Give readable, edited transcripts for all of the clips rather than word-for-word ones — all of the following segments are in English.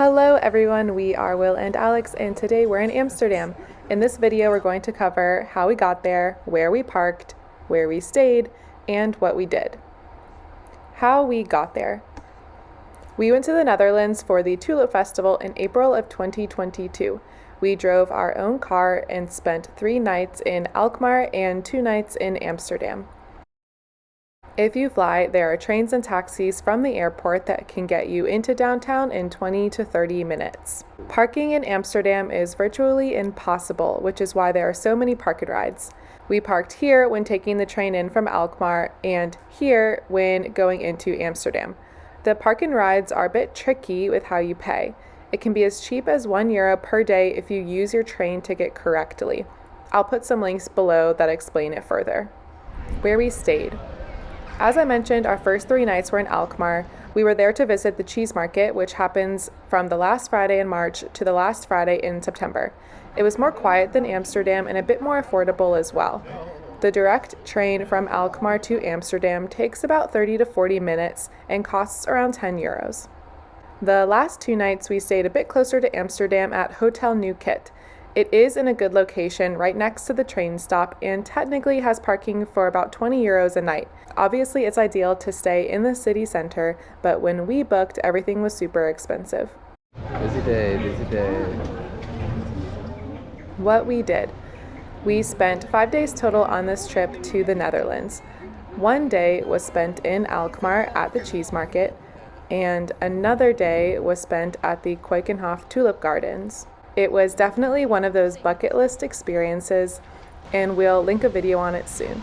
Hello everyone, we are Will and Alex and today we're in Amsterdam. In this video we're going to cover how we got there, where we parked, where we stayed, and what we did. How we got there. We went to the Netherlands for the Tulip Festival in April of 2022. We drove our own car and spent 3 nights in Alkmaar and 2 nights in Amsterdam. If you fly, there are trains and taxis from the airport that can get you into downtown in 20 to 30 minutes. Parking in Amsterdam is virtually impossible, which is why there are so many park and rides. We parked here when taking the train in from Alkmaar and here when going into Amsterdam. The park and rides are a bit tricky with how you pay. It can be as cheap as €1 per day if you use your train ticket correctly. I'll put some links below that explain it further. Where we stayed. As I mentioned, our first 3 nights were in Alkmaar. We were there to visit the cheese market, which happens from the last Friday in March to the last Friday in September. It was more quiet than Amsterdam and a bit more affordable as well. The direct train from Alkmaar to Amsterdam takes about 30 to 40 minutes and costs around €10. The last 2 nights we stayed a bit closer to Amsterdam at Hotel New Kit. It is in a good location right next to the train stop and technically has parking for about €20 a night. Obviously, it's ideal to stay in the city center, but when we booked, everything was super expensive. Busy day, busy day. What we did. We spent 5 days total on this trip to the Netherlands. 1 day was spent in Alkmaar at the cheese market, and another day was spent at the Keukenhof Tulip Gardens. It was definitely one of those bucket list experiences, and we'll link a video on it soon.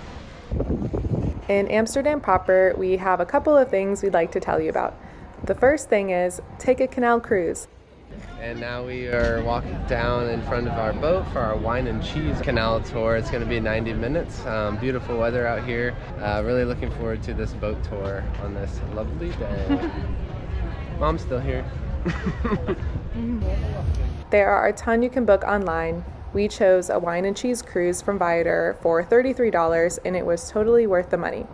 In Amsterdam proper, we have a couple of things we'd like to tell you about. The first thing is, take a canal cruise. And now we are walking down in front of our boat for our wine and cheese canal tour. It's going to be 90 minutes. Beautiful weather out here. Really looking forward to this boat tour on this lovely day. Mom's still here. There are a ton you can book online. We chose a wine and cheese cruise from Viator for $33 and it was totally worth the money.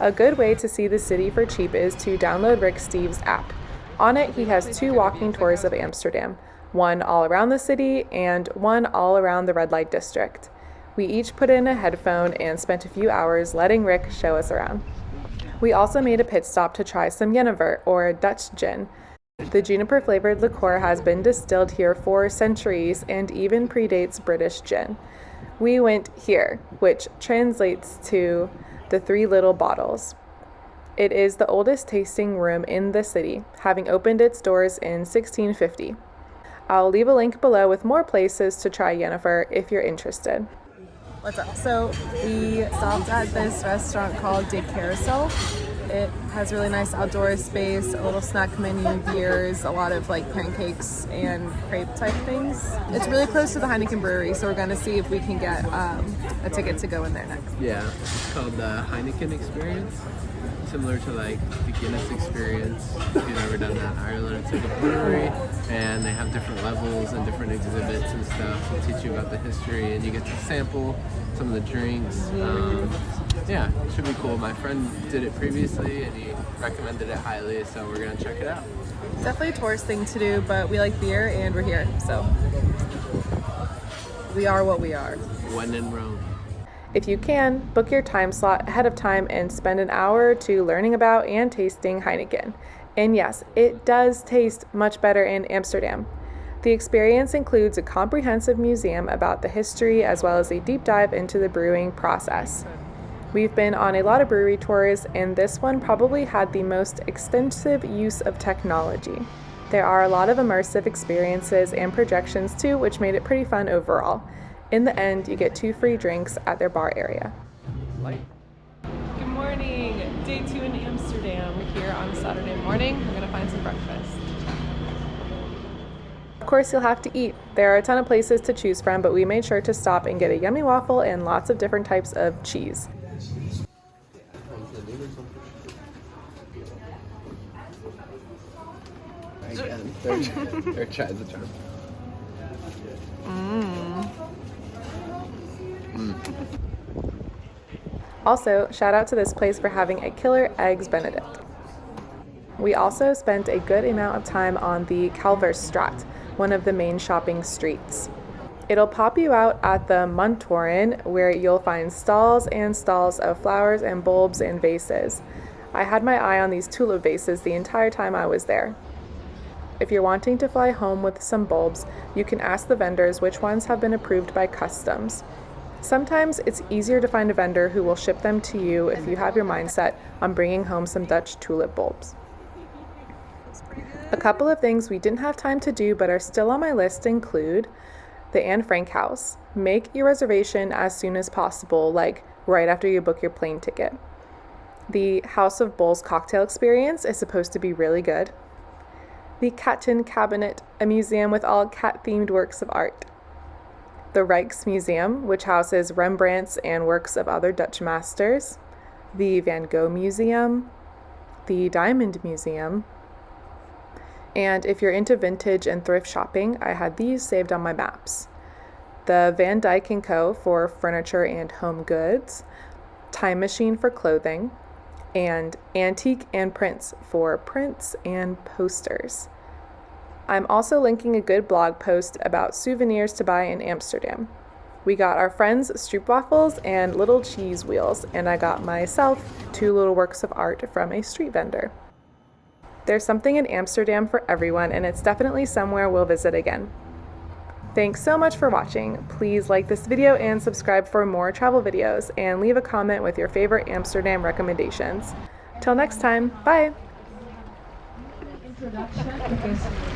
A good way to see the city for cheap is to download Rick Steves' app. On it, he has 2 walking tours of Amsterdam, one all around the city and one all around the red light district. We each put in a headphone and spent a few hours letting Rick show us around. We also made a pit stop to try some Jenever, or Dutch gin. The juniper-flavored liqueur has been distilled here for centuries and even predates British gin. We went here, which translates to the 3 little bottles. It is the oldest tasting room in the city, having opened its doors in 1650. I'll leave a link below with more places to try Jenever if you're interested. What's up? So we stopped at this restaurant called De Carousel. It has really nice outdoor space, a little snack menu, beers, a lot of like pancakes and crepe type things. It's really close to the Heineken brewery, so we're gonna see if we can get a ticket to go in there next. Yeah, it's called the Heineken Experience. Similar to like the Guinness experience, if you've ever done that in Ireland. It's like a brewery and they have different levels and different exhibits and stuff that teach you about the history and you get to sample some of the drinks. Yeah, it should be cool. My friend did it previously and he recommended it highly, so we're gonna check it out. Definitely a tourist thing to do, but we like beer and we're here, so we are what we are. When in Rome. If you can, book your time slot ahead of time and spend an hour or 2 learning about and tasting Heineken. And yes, it does taste much better in Amsterdam. The experience includes a comprehensive museum about the history as well as a deep dive into the brewing process. We've been on a lot of brewery tours and this one probably had the most extensive use of technology. There are a lot of immersive experiences and projections too, which made it pretty fun overall. In the end, you get 2 free drinks at their bar area. Good morning, day 2 in Amsterdam. We're here on a Saturday morning. We're gonna find some breakfast. Of course, you'll have to eat. There are a ton of places to choose from, but we made sure to stop and get a yummy waffle and lots of different types of cheese. Again, third tries the charm. Also, shout out to this place for having a killer eggs Benedict. We also spent a good amount of time on the Kalverstraat, one of the main shopping streets. It'll pop you out at the Muntoren, where you'll find stalls and stalls of flowers and bulbs and vases. I had my eye on these tulip vases the entire time I was there. If you're wanting to fly home with some bulbs, you can ask the vendors which ones have been approved by customs. Sometimes it's easier to find a vendor who will ship them to you if you have your mind set on bringing home some Dutch tulip bulbs. A couple of things we didn't have time to do but are still on my list include the Anne Frank House. Make your reservation as soon as possible, like right after you book your plane ticket. The House of Bowls cocktail experience is supposed to be really good. The Katten Cabinet, a museum with all cat-themed works of art. The Rijksmuseum, which houses Rembrandts and works of other Dutch masters. The Van Gogh Museum. The Diamond Museum. And if you're into vintage and thrift shopping, I had these saved on my maps. The Van Dyck & Co. for furniture and home goods. Time Machine for clothing. And Antique and Prints for prints and posters. I'm also linking a good blog post about souvenirs to buy in Amsterdam. We got our friends stroopwafels and little cheese wheels, and I got myself 2 little works of art from a street vendor. There's something in Amsterdam for everyone, and it's definitely somewhere we'll visit again. Thanks so much for watching. Please like this video and subscribe for more travel videos, and leave a comment with your favorite Amsterdam recommendations. Till next time, bye!